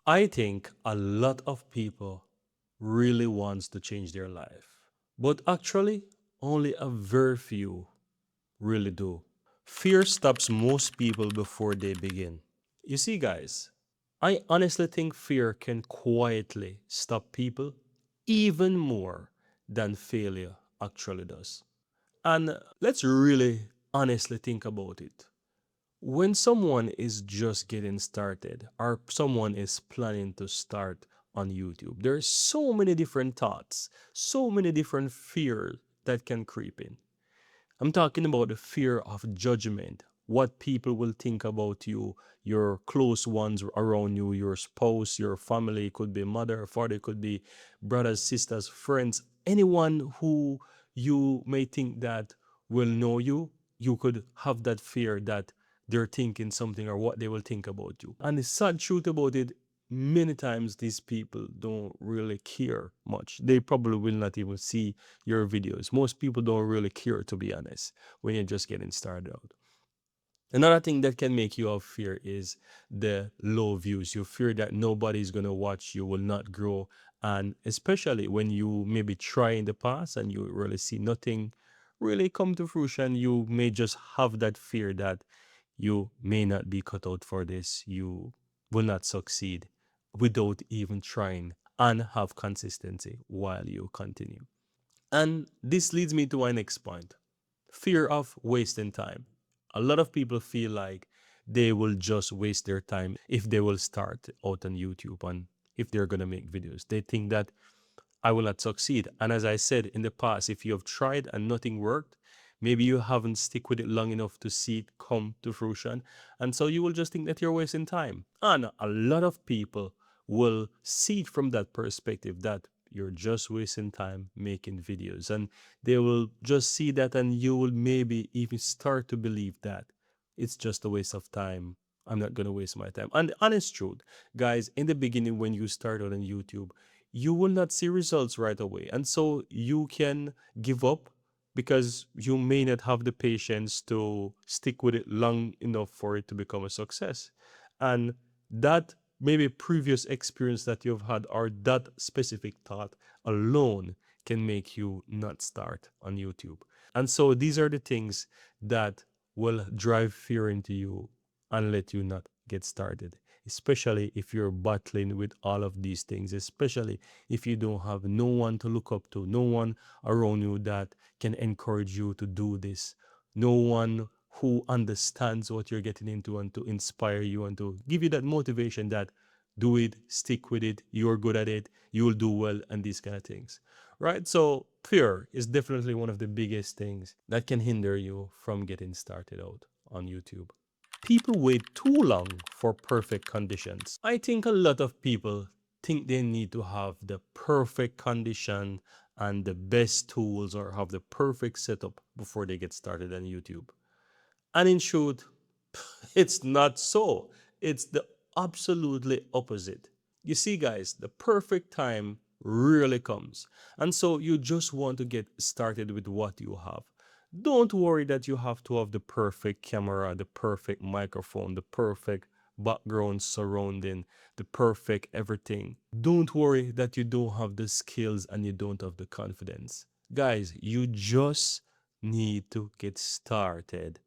I think a lot of people really wants to change their life, but actually only a very few really do. Fear stops most people before they begin. You see, guys, I honestly think fear can quietly stop people even more than failure actually does. And let's really honestly think about it. When someone is just getting started or someone is planning to start on YouTube, there's so many different thoughts, so many different fears that can creep in. I'm talking about the fear of judgment, what people will think about you, your close ones around you, your spouse, your family, could be mother, father, could be brothers, sisters, friends, anyone who you may think that will know you, you could have that fear that they're thinking something or what they will think about you. And the sad truth about it, many times these people don't really care much. They probably will not even see your videos. Most people don't really care, to be honest, when you're just getting started out. Another thing that can make you have fear is the low views. You fear that nobody's going to watch, you will not grow. And especially when you maybe try in the past and you really see nothing really come to fruition, you may just have that fear that you may not be cut out for this. You will not succeed without even trying and have consistency while you continue. And this leads me to my next point, fear of wasting time. A lot of people feel like they will just waste their time if they will start out on YouTube and if they're going to make videos. They think that I will not succeed. And as I said in the past, if you have tried and nothing worked, maybe you haven't stick with it long enough to see it come to fruition. And so you will just think that you're wasting time. And a lot of people will see it from that perspective that you're just wasting time making videos. And they will just see that and you will maybe even start to believe that it's just a waste of time. I'm not going to waste my time. And the honest truth, guys, in the beginning, when you start out on YouTube, you will not see results right away. And so you can give up because you may not have the patience to stick with it long enough for it to become a success. And that maybe previous experience that you've had or that specific thought alone can make you not start on YouTube. And so these are the things that will drive fear into you and let you not get started, especially if you're battling with all of these things, especially if you don't have no one to look up to, no one around you that can encourage you to do this, no one who understands what you're getting into and to inspire you and to give you that motivation that do it, stick with it, you're good at it, you'll do well, and these kind of things. Right? So, fear is definitely one of the biggest things that can hinder you from getting started out on YouTube. People wait too long for perfect conditions. I think a lot of people think they need to have the perfect condition and the best tools or have the perfect setup before they get started on YouTube. And in truth, it's not so. It's the absolutely opposite. You see, guys, the perfect time really comes. And so you just want to get started with what you have. Don't worry that you have to have the perfect camera, the perfect microphone, the perfect background surrounding, the perfect everything. Don't worry that you don't have the skills and you don't have the confidence. Guys, you just need to get started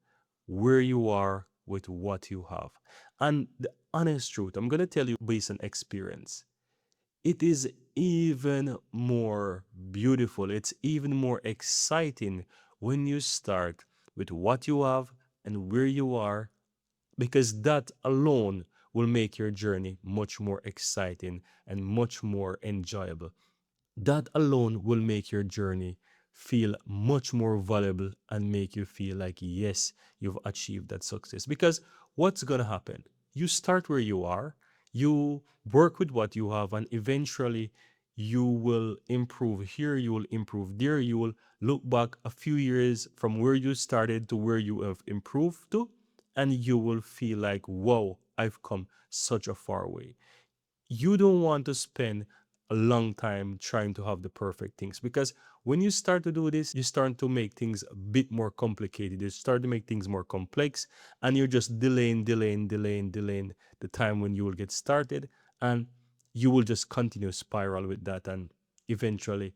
where you are with what you have. And the honest truth, I'm going to tell you based on experience, it is even more beautiful. It's even more exciting when you start with what you have and where you are, because that alone will make your journey much more exciting and much more enjoyable. That alone will make your journey feel much more valuable and make you feel like, yes, you've achieved that success. Because what's going to happen? You start where you are, you work with what you have, and eventually you will improve here, you will improve there, you will look back a few years from where you started to where you have improved to, and you will feel like, whoa, I've come such a far way. You don't want to spend a long time trying to have the perfect things, because when you start to do this, you start to make things a bit more complicated, you start to make things more complex, and you're just delaying the time when you will get started, And you will just continue spiral with that, and eventually,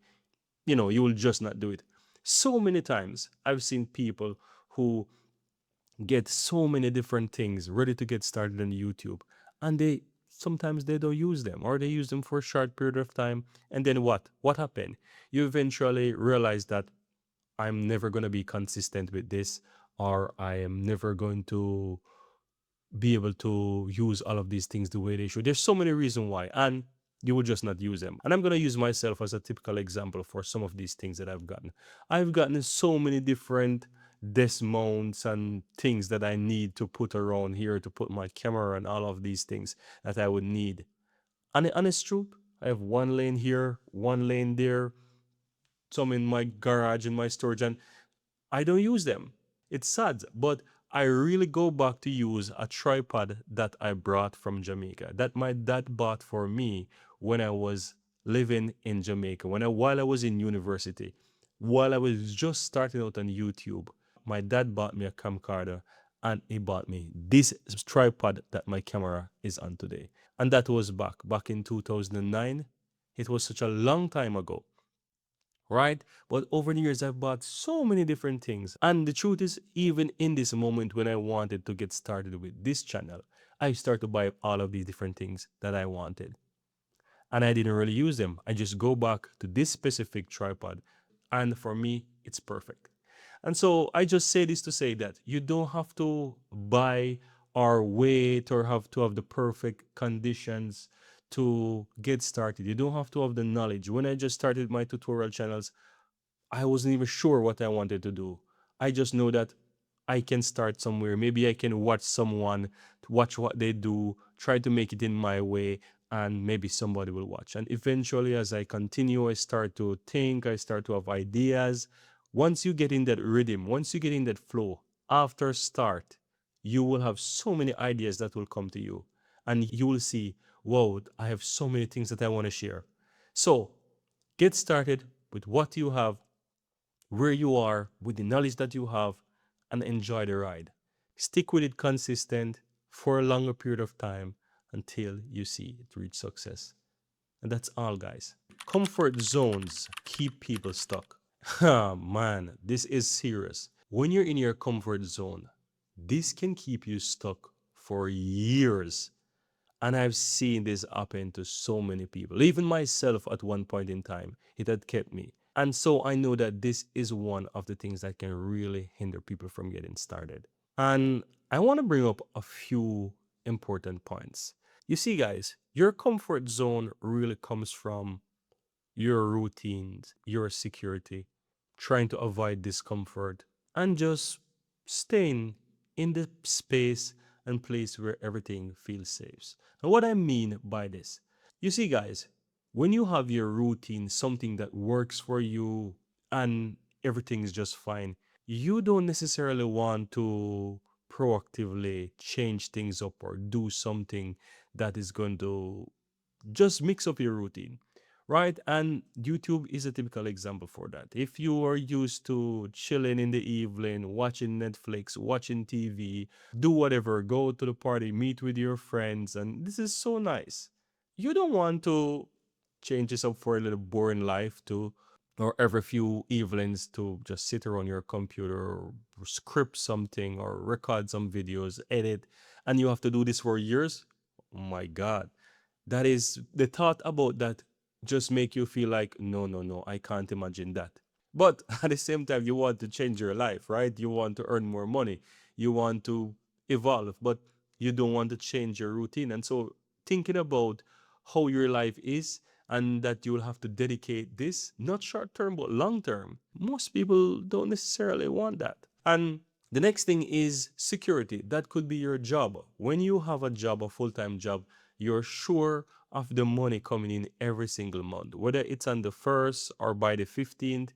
you will just not do it. So many times I've seen people who get so many different things ready to get started on YouTube, and they sometimes they don't use them, or they use them for a short period of time, and then what happened? You eventually realize that I'm never going to be consistent with this, or I am never going to be able to use all of these things the way they should. There's so many reasons why, and you will just not use them. And I'm going to use myself as a typical example for some of these things that I've gotten. I've gotten so many different desk mounts and things that I need to put around here to put my camera and all of these things that I would need. And the honest truth, I have one lane here, one lane there, some in my garage, in my storage, and I don't use them. It's sad, but I really go back to use a tripod that I brought from Jamaica, that my dad bought for me when I was living in Jamaica, while I was in university, while I was just starting out on YouTube. My dad bought me a camcorder, and he bought me this tripod that my camera is on today. And that was back in 2009. It was such a long time ago, right? But over the years, I've bought so many different things. And the truth is, even in this moment when I wanted to get started with this channel, I started to buy all of these different things that I wanted. And I didn't really use them. I just go back to this specific tripod. And for me, it's perfect. And so I just say this to say that you don't have to buy or wait or have to have the perfect conditions to get started. You don't have to have the knowledge. When I just started my tutorial channels, I wasn't even sure what I wanted to do. I just know that I can start somewhere. Maybe I can watch someone, to watch what they do, try to make it in my way, and maybe somebody will watch. And eventually, as I continue, I start to think, I start to have ideas. Once you get in that rhythm, once you get in that flow, after start, you will have so many ideas that will come to you. And you will see, whoa, I have so many things that I want to share. So get started with what you have, where you are, with the knowledge that you have, and enjoy the ride. Stick with it consistent for a longer period of time until you see it reach success. And that's all, guys. Comfort zones keep people stuck. Ah, man, this is serious. When you're in your comfort zone, this can keep you stuck for years. And I've seen this happen to so many people. Even myself at one point in time, it had kept me. And so I know that this is one of the things that can really hinder people from getting started. And I want to bring up a few important points. You see, guys, your comfort zone really comes from your routines, your security, trying to avoid discomfort, and just staying in the space and place where everything feels safe. And what I mean by this, you see, guys, when you have your routine, something that works for you, and everything is just fine, you don't necessarily want to proactively change things up or do something that is going to just mix up your routine, right? And YouTube is a typical example for that. If you are used to chilling in the evening, watching Netflix, watching TV, do whatever, go to the party, meet with your friends, and this is so nice. You don't want to change this up for a little boring life too, or every few evenings to just sit around your computer or script something or record some videos, edit, and you have to do this for years. Oh my God, that is the thought about that just make you feel like no, no, no, I can't imagine that. But at the same time, you want to change your life, right? You want to earn more money, you want to evolve, but you don't want to change your routine. And so thinking about how your life is, and that you will have to dedicate this not short term but long term, most people don't necessarily want that. And the next thing is security. That could be your job. When you have a job, a full time job, you're sure of the money coming in every single month. Whether it's on the 1st or by the 15th,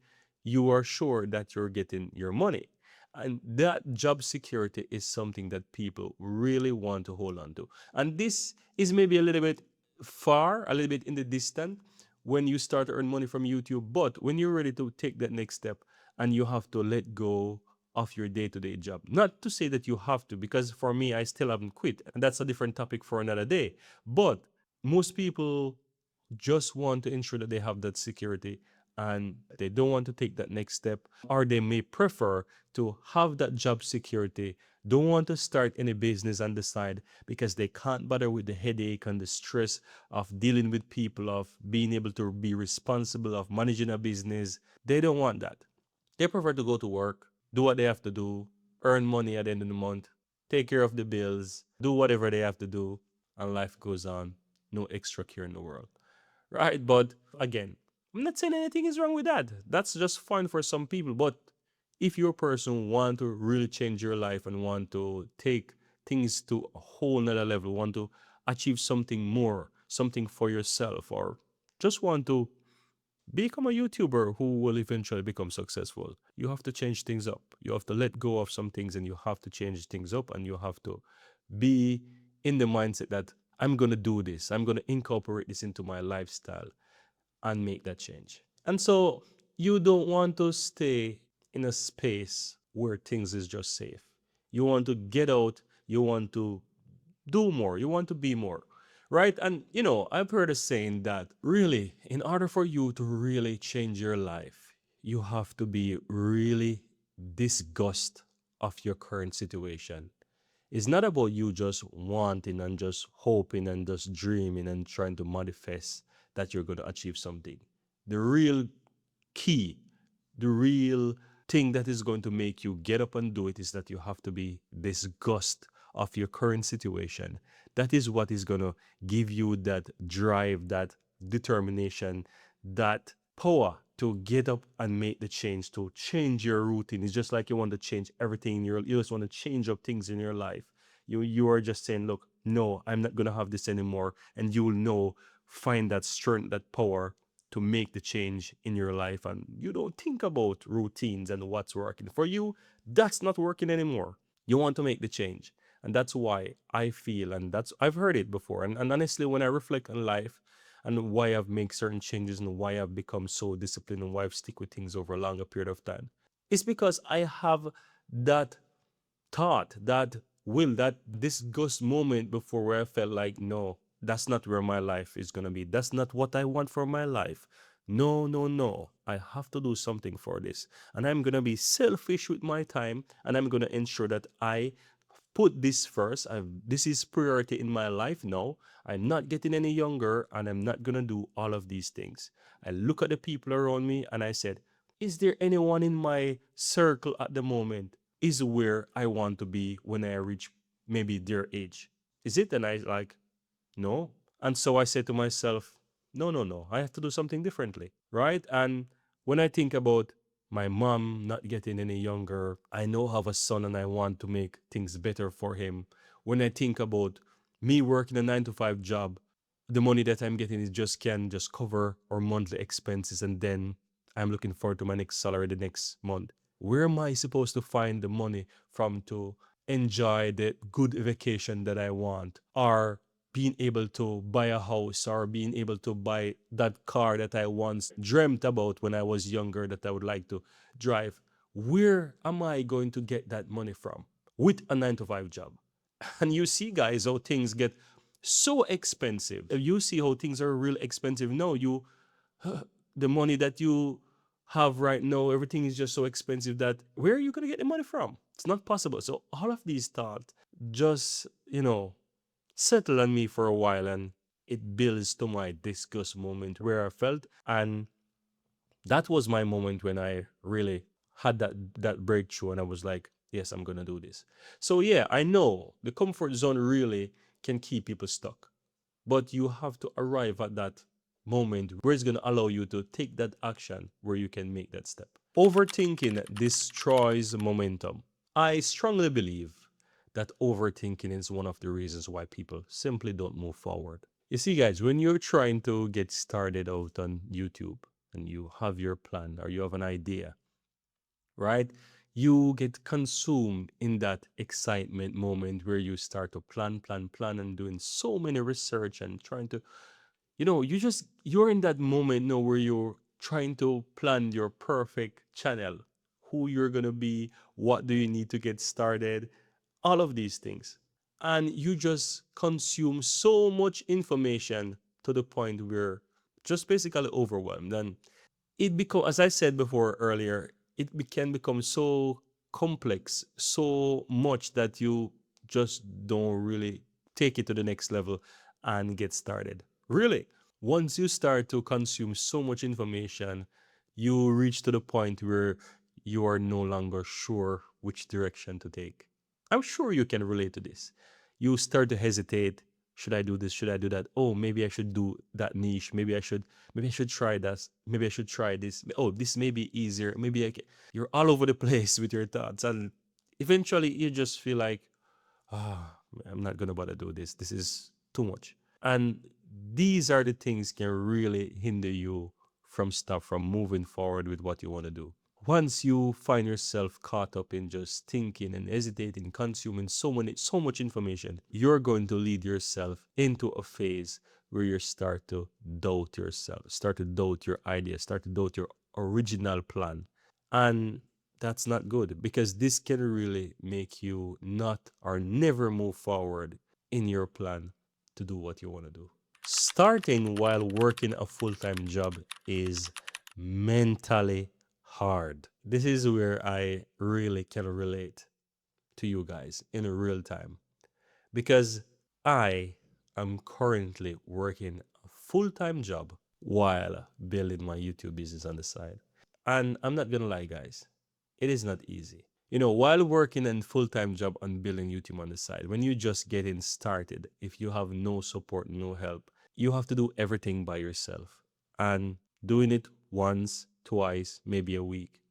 you are sure that you're getting your money. And that job security is something that people really want to hold on to. And this is maybe a little bit far, a little bit in the distant when you start to earn money from YouTube. But when you're ready to take that next step and you have to let go of your day-to-day job. Not to say that you have to, because for me, I still haven't quit. And that's a different topic for another day. But Most people just want to ensure that they have that security and they don't want to take that next step, or they may prefer to have that job security, don't want to start any business on the side because they can't bother with the headache and the stress of dealing with people, of being able to be responsible, of managing a business. They don't want that. They prefer to go to work, do what they have to do, earn money at the end of the month, take care of the bills, do whatever they have to do, and life goes on. No extra care in the world. Right? But again, I'm not saying anything is wrong with that. That's just fine for some people. But if your person want to really change your life and want to take things to a whole nother level, want to achieve something more, something for yourself, or just want to become a YouTuber who will eventually become successful, you have to change things up. You have to let go of some things and you have to change things up, and you have to be in the mindset that I'm going to do this. I'm going to incorporate this into my lifestyle and make that change. And so you don't want to stay in a space where things is just safe. You want to get out, you want to do more, you want to be more. Right? And I've heard a saying that really, in order for you to really change your life, you have to be really disgust of your current situation. It's not about you just wanting and just hoping and just dreaming and trying to manifest that you're going to achieve something. The real key, the real thing that is going to make you get up and do it is that you have to be disgust of your current situation. That is what is going to give you that drive, that determination, that power to get up and make the change, to change your routine. It's just like you want to change everything in your, you just want to change up things in your life. You are just saying, look, no, I'm not gonna have this anymore. And you will know, find that strength, that power to make the change in your life. And you don't think about routines and what's working. For you, that's not working anymore. You want to make the change. And that's why I feel, and that's I've heard it before. And honestly, when I reflect on life and why I've made certain changes and why I've become so disciplined and why I've stick with things over a longer period of time, it's because I have that thought, that will, that disgust moment before where I felt like, no, that's not where my life is going to be. That's not what I want for my life. No, no, no. I have to do something for this. And I'm going to be selfish with my time, and I'm going to ensure that I put this first. This is priority in my life now. I'm not getting any younger, and I'm not going to do all of these things. I look at the people around me and I said, is there anyone in my circle at the moment is where I want to be when I reach maybe their age? Is it? And I like, no. And so I said to myself, no, no, no, I have to do something differently. Right. And when I think about my mom not getting any younger, I know I have a son and I want to make things better for him. When I think about me working a 9 to 5 job, the money that I'm getting is just can just cover our monthly expenses, and then I'm looking forward to my next salary the next month. Where am I supposed to find the money from to enjoy the good vacation that I want, or being able to buy a house, or being able to buy that car that I once dreamt about when I was younger that I would like to drive? Where am I going to get that money from with a 9 to 5 job? And you see, guys, how things get so expensive. You see how things are real expensive. No, the money that you have right now, everything is just so expensive that where are you going to get the money from? It's not possible. So all of these thoughts just, settle on me for a while, and it builds to my disgust moment where I felt. And that was my moment when I really had that breakthrough, and I was like, yes, I'm gonna do this. So yeah, I know the comfort zone really can keep people stuck, but you have to arrive at that moment where it's gonna allow you to take that action where you can make that step. Overthinking destroys momentum. I strongly believe that overthinking is one of the reasons why people simply don't move forward. You see, guys, when you're trying to get started out on YouTube and you have your plan or you have an idea, right? You get consumed in that excitement moment where you start to plan, and doing so many research and trying to, you're in that moment now where you're trying to plan your perfect channel, who you're going to be, what do you need to get started, all of these things. and you just consume so much information to the point where just basically overwhelmed. And it become, as I said before earlier, can become so complex, so much that you just don't really take it to the next level and get started. Really, once you start to consume so much information, you reach to the point where you are no longer sure which direction to take. I'm sure you can relate to this. You start to hesitate. Should I do this? Should I do that? Oh, maybe I should do that niche. Maybe I should try that. Maybe I should try this. Oh, this may be easier. Maybe I can. You're all over the place with your thoughts. And eventually you just feel like, ah, I'm not going to bother do this. This is too much. And these are the things can really hinder you from moving forward with what you want to do. Once you find yourself caught up in just thinking and hesitating, consuming so much information, you're going to lead yourself into a phase where you start to doubt yourself, start to doubt your ideas, start to doubt your original plan. And that's not good because this can really make you not or never move forward in your plan to do what you want to do. Starting while working a full time job is mentally hard. This is where I really can relate to you guys in real time because I am currently working a full time job while building my YouTube business on the side. And I'm not gonna lie, guys, it is not easy. While working a full time job on building YouTube on the side, when you just getting started, if you have no support, no help, you have to do everything by yourself. And doing it once, twice, maybe a week,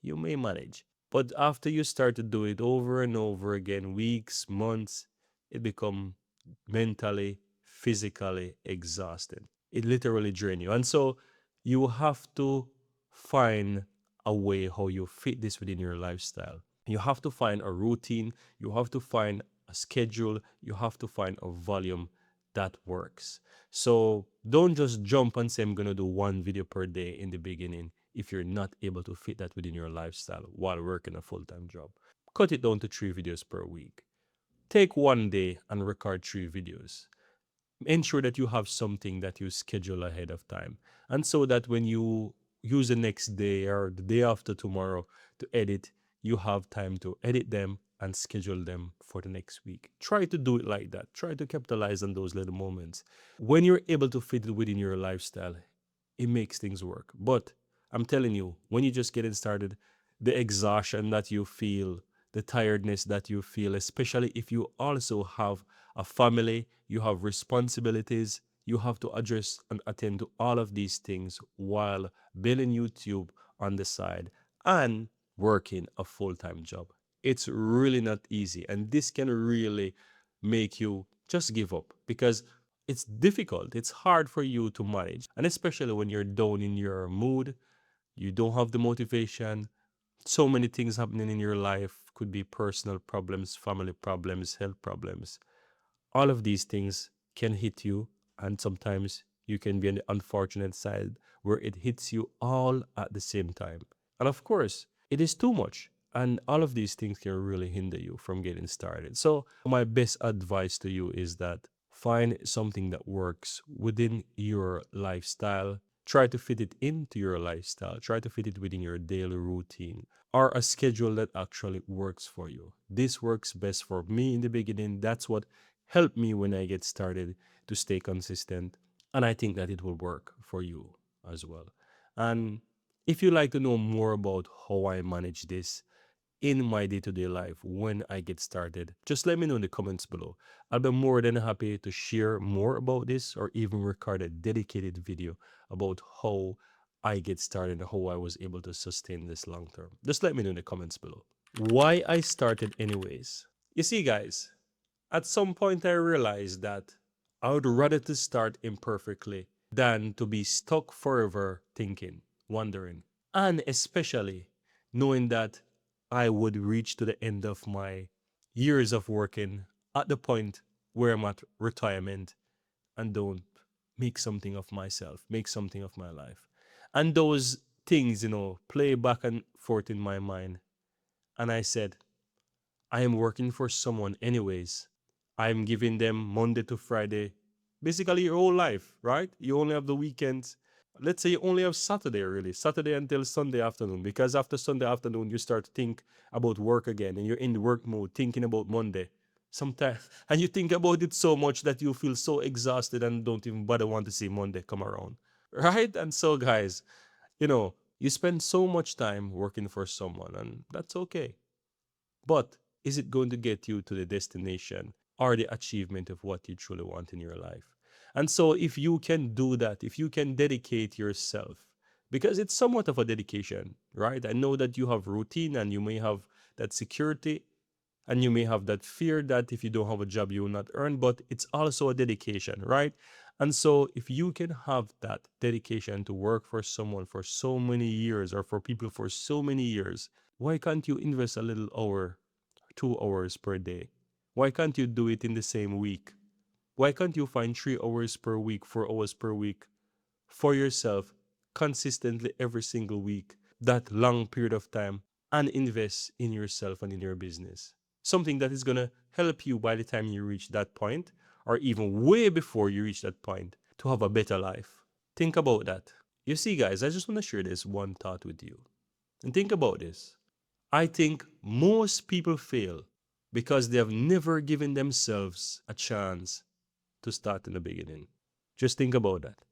you may manage. But after you start to do it over and over again, weeks, months, it become mentally, physically exhausting. It literally drains you. And so you have to find a way how you fit this within your lifestyle. You have to find a routine, you have to find a schedule, you have to find a volume that works. So don't just jump and say, I'm going to do one video per day in the beginning if you're not able to fit that within your lifestyle while working a full time job. Cut it down to 3 videos per week. Take one day and record 3 videos. Ensure that you have something that you schedule ahead of time. And so that when you use the next day or the day after tomorrow to edit, you have time to edit them and schedule them for the next week. Try to do it like that. Try to capitalize on those little moments. When you're able to fit it within your lifestyle, it makes things work. But I'm telling you, when you're just getting started, the exhaustion that you feel, the tiredness that you feel, especially if you also have a family, you have responsibilities, you have to address and attend to all of these things while building YouTube on the side and working a full time job. It's really not easy. And this can really make you just give up because it's difficult. It's hard for you to manage. And especially when you're down in your mood, you don't have the motivation. So many things happening in your life could be personal problems, family problems, health problems. All of these things can hit you, and sometimes you can be on the unfortunate side where it hits you all at the same time. And of course, it is too much. And all of these things can really hinder you from getting started. So, my best advice to you is that find something that works within your lifestyle. Try to fit it into your lifestyle. Try to fit it within your daily routine or a schedule that actually works for you. This works best for me in the beginning. That's what helped me when I get started to stay consistent. And I think that it will work for you as well. And if you'd like to know more about how I manage this in my day to day life when I get started, just let me know in the comments below. I'll be more than happy to share more about this or even record a dedicated video about how I get started and how I was able to sustain this long term. Just let me know in the comments below. Why I started, anyways. You see, guys, at some point I realized that I would rather to start imperfectly than to be stuck forever thinking, wondering, and especially knowing that I would reach to the end of my years of working at the point where I'm at retirement and don't make something of myself, make something of my life. And those things, play back and forth in my mind. And I said, I am working for someone anyways. I'm giving them Monday to Friday, basically your whole life, right? You only have the weekends. Let's say you only have Saturday, really, Saturday until Sunday afternoon, because after Sunday afternoon, you start to think about work again and you're in the work mode, thinking about Monday. Sometimes, and you think about it so much that you feel so exhausted and don't even bother want to see Monday come around, right? And so, guys, you spend so much time working for someone, and that's okay. But is it going to get you to the destination or the achievement of what you truly want in your life? And so, if you can do that, if you can dedicate yourself, because it's somewhat of a dedication, right? I know that you have routine and you may have that security and you may have that fear that if you don't have a job, you will not earn, but it's also a dedication, right? And so, if you can have that dedication to work for someone for so many years or for people for so many years, why can't you invest a little hour, 2 hours per day? Why can't you do it in the same week? Why can't you find 3 hours per week, 4 hours per week for yourself consistently every single week, that long period of time, and invest in yourself and in your business? Something that is going to help you by the time you reach that point, or even way before you reach that point, to have a better life. Think about that. You see, guys, I just want to share this one thought with you. And think about this. I think most people fail because they have never given themselves a chance to start in the beginning. Just think about that.